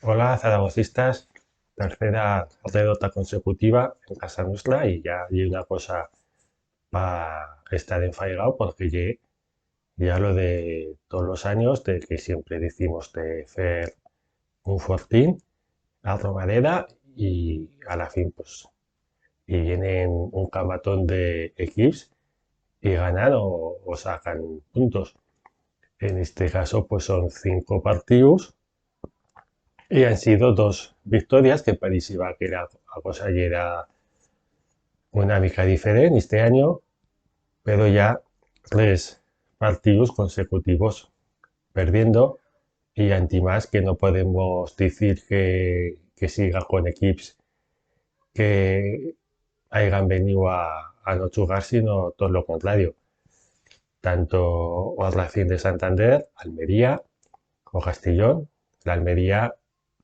Hola, zaragocistas. Tercera derrota consecutiva en casa nuestra y ya hay una cosa para estar enfaigado porque ya lo de todos los años de que siempre decimos de hacer un fortín a Romareda y a la fin pues y vienen un camatón de equipos y ganan o sacan puntos. En este caso pues son 5 partidos y han sido 2 victorias que parecía que la cosa ya era una mica diferente este año, pero ya 3 partidos consecutivos perdiendo y más que no podemos decir que siga con equipos que hayan venido a no jugar, sino todo lo contrario. Tanto o Racing de Santander, Almería o Castellón. La Almería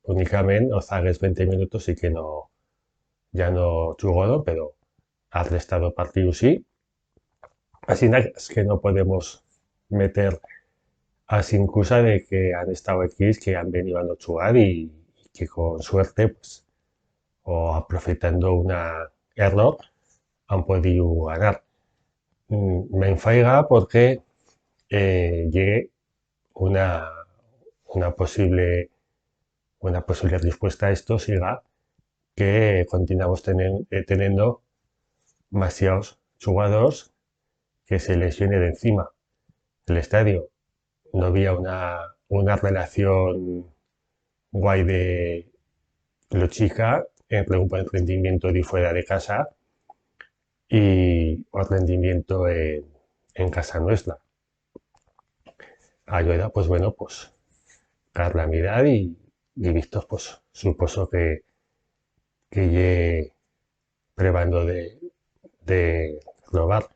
únicamente os hagas 20 minutos y que ya no jugó, ¿no? Pero ha restado partidos sí. Así es que no podemos meter a sin excusa de que han estado aquí, que han venido a no jugar y que con suerte, pues, o aprovechando una error, han podido ganar. Me enfaiga porque llegue una, una posible, una posible respuesta a esto siga que continuamos teniendo demasiados jugadores que se les viene de encima el estadio. No había una relación guay de lo chica entre un buen rendimiento de fuera de casa y un rendimiento en casa nuestra. Ayuda, pues bueno, pues dar la mirada y vistos, pues supuso que lle probando de robar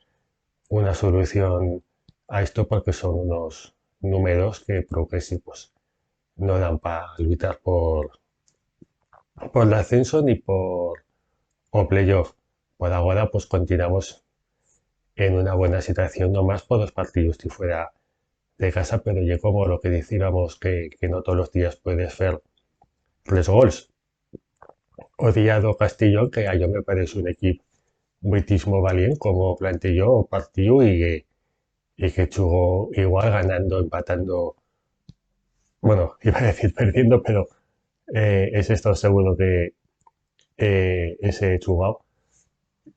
una solución a esto porque son unos números que creo que sí, pues no dan para luchar por el ascenso ni por o playoff. Por ahora, pues continuamos en una buena situación, no más por los partidos si fuera de casa, pero yo como lo que decíamos que no todos los días puedes hacer 3 goles. Odiado Castillo, que a yo me parece un equipo muitísimo valiente como planteó o partido y que jugó igual ganando, empatando, bueno, iba a decir perdiendo, pero es esto seguro que ese jugado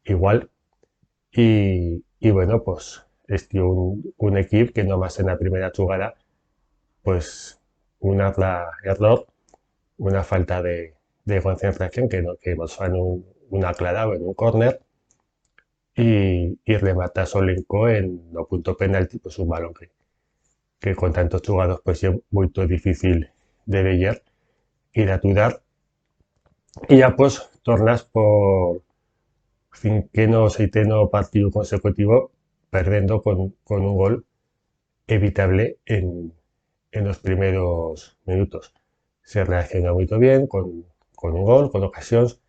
igual. Y bueno, pues este un equipo que nomás en la primera jugada, pues una error, una falta de concentración que, no, que nos fan una clara en un córner y remata Solenko en no punto penalti, pues un balón que con tantos jugadores pues es muy difícil de ver y de aturar. Y ya pues tornas por cinqueno o seiteno partido consecutivo perdiendo con un gol evitable en los primeros minutos. Se reaccionó muy bien con un gol, con ocasiones.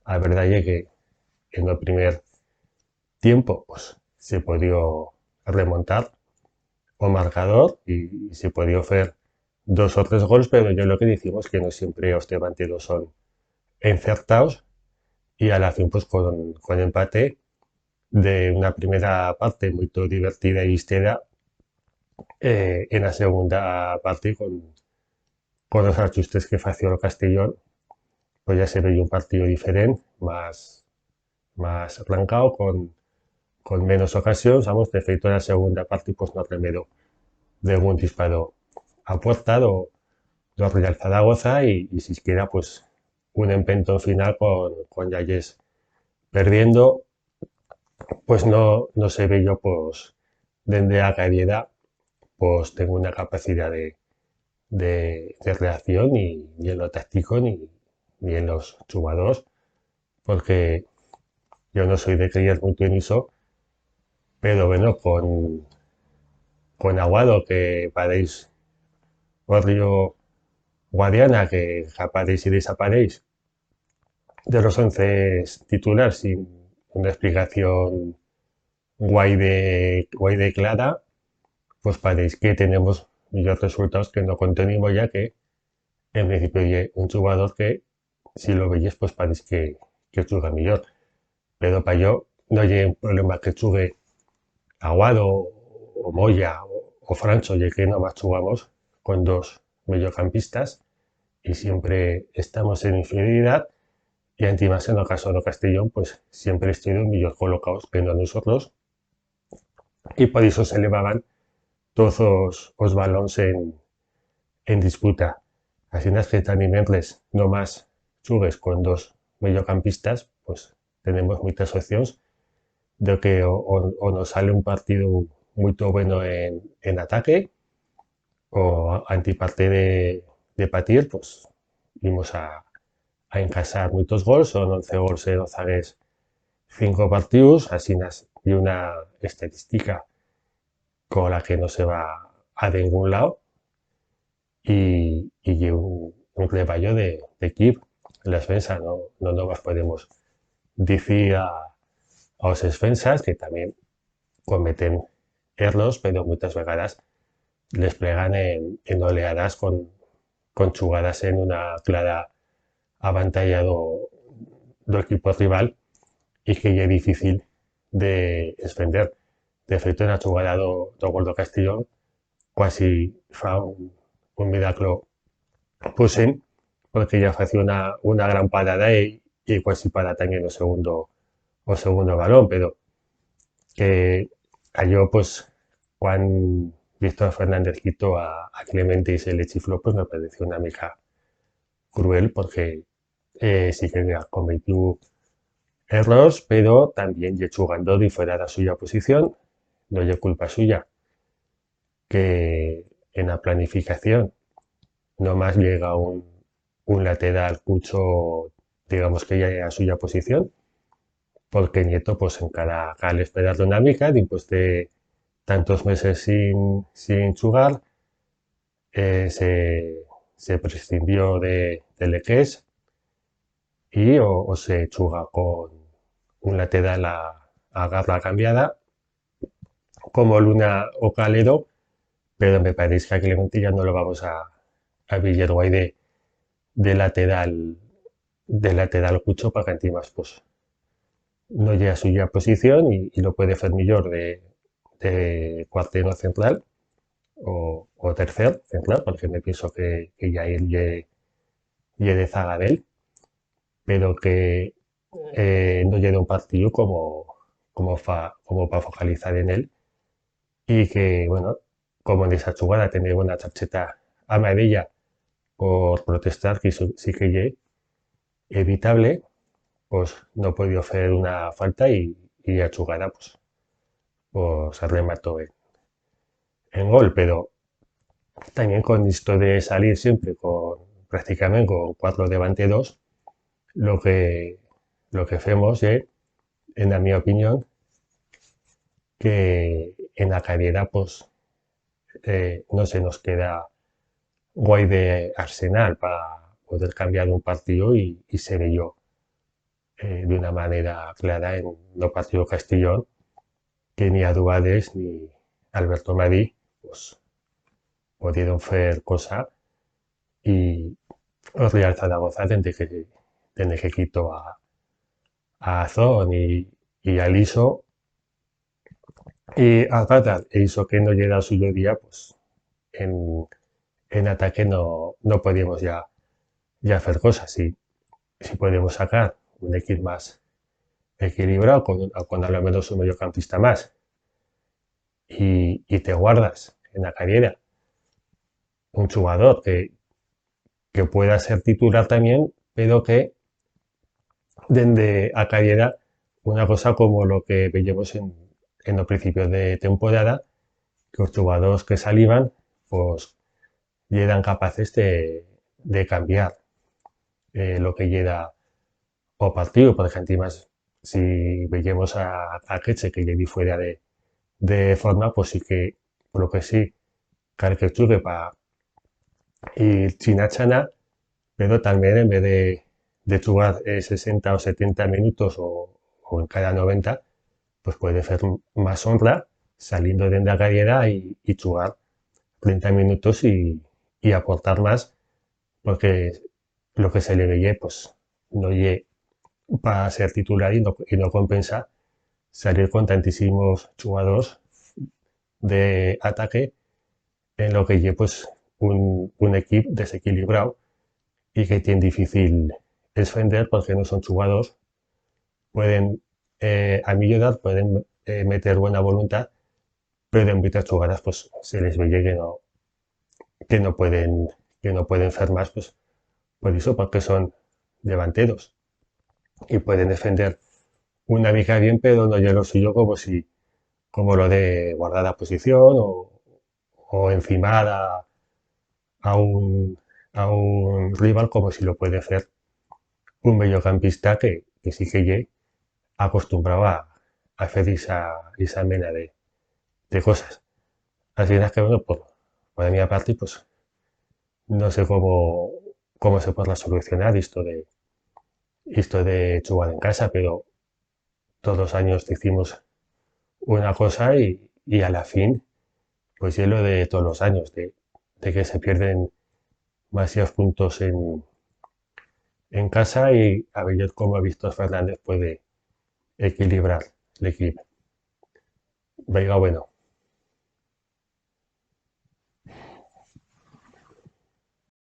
La verdad es que en el primer tiempo pues, se podía remontar o marcador y se podía hacer 2 o 3 goles, pero yo lo que decimos que no siempre los delanteros son encertados y a la fin pues con empate de una primera parte muy divertida y vistera en la segunda parte con los ajustes que fació el Castellón pues ya se veía un partido diferente, más arrancado, con menos ocasiones. Vamos, de feito en la segunda parte pues no remedio de un disparo a puerta do Real Zaragoza y siquiera pues un empento final con Yayes perdiendo, pues no se ve yo pues desde la calidad pues tengo una capacidad de reacción ni en lo táctico ni en los jugadores, porque yo no soy de creer mucho en eso, pero bueno, con Aguado que paréis Barrio Guadiana, que aparéis y desaparéis de los 11 titulares sin una explicación guay de clara, pues paréis que tenemos los resultados que no contenemos ya que en principio ye un jugador que, si lo veis, pues parece que juega mejor. Pero para yo no hay un problema que juegue Aguado o Moya o Francho, ya que nomás jugamos con dos mediocampistas y siempre estamos en inferioridad. Y encima, en el caso de Castellón, pues siempre estuvieron mejor colocados que no nosotros y por eso se elevaban todos los balones en disputa. Así es que tan inmerles no más jugues con dos mediocampistas, pues tenemos muchas opciones de que o nos sale un partido muy bueno en ataque o antiparte de patir, pues vimos a encasar muchos goles, son 11 goles en Ozagues 5 partidos, así y una estadística con la que no se va a ningún lado y un rebaño de equipo. En la defensa no más podemos decir a los defensas que también cometen errores, pero muchas vegadas les plegan en oleadas con jugadas en una clara avantalla do equipo rival y que es difícil de defender. De hecho, en la jugada do gol do Castellón, quasi fa un milagro Pusen, porque ya hacía una gran parada y casi para también o segundo balón, pero que yo pues cuando Víctor Fernández quitó a Clemente y se le chifló, pues me pareció una mica cruel porque sí que cometió errores, pero también ya jugando de fuera de la suya posición, no es culpa suya, que en la planificación no más llega un lateral cucho, digamos que ya a suya posición, porque Nieto pues en cada esperar dinámica, después de tantos meses sin jugar, se prescindió de Leques y o se chuga con un lateral a garra cambiada, como Luna o Calero, pero me parece que a Clemente ya no lo vamos a Villarguay de lateral cucho para que encima pues no llega a suya posición y lo puede hacer mejor de cuartero central o tercer central, porque me pienso que ya él ye de zaga de él, pero que no llegue un partido como para focalizar en él y que, bueno, como en esa jugada tener una tarjeta amarilla por protestar, que sí que ye evitable, pues no podía hacer una falta y la jugada pues se remató en gol, pero también con esto de salir siempre prácticamente con cuatro delanteros, lo que, lo que hacemos es, en la mi opinión, que en la carrera pues no se nos queda guay de Arsenal para poder cambiar un partido y ser yo de una manera clara en no partido Castellón, que ni Aduades ni Alberto Madí pues, pudieron hacer cosa y el Real Zaragoza tiene que quito a Azón y a Liso y a Gata e hizo que no llegara su día, pues en ataque no podíamos ya hacer cosas. Si podemos sacar un equipo más equilibrado con a lo menos un mediocampista más y te guardas en la carrera un jugador que pueda ser titular también, pero que desde a carrera una cosa como lo que veíamos en los principios de temporada, que los jugadores que salían, pues ya eran capaces de cambiar lo que llega o partido, por ejemplo, más si veíamos a Queche que llegue fuera de forma, pues sí que, por lo que sí, cal que chuve para ir chinachana, pero también en vez de jugar 60 o 70 minutos o en cada 90, pues puede hacer más honra saliendo de la carrera y jugar 30 minutos y aportar más, porque lo que se le veía, pues no lle para ser titular y no compensa salir con tantísimos jugadores de ataque en lo que lle pues un equipo desequilibrado y que tiene difícil defender porque no son jugadores, pueden a mi edad pueden meter buena voluntad, pero en muchas jugadas pues se les veía que no pueden que no pueden hacer más pues por eso porque son delanteros y pueden defender una mica bien, pero no llega lo suyo como si como lo de guardar la posición o encimar a un, a un rival como si lo puede hacer un mediocampista que sí que llegue acostumbrado a hacer esa mena de cosas. Así es que, bueno, por mi parte, pues no sé cómo se podrá solucionar esto de jugar en casa, pero todos los años decimos una cosa y a la fin, pues es lo de todos los años, de que se pierden demasiados puntos en casa y a ver cómo Víctor Fernández puede equilibrar el equipo. Venga, bueno.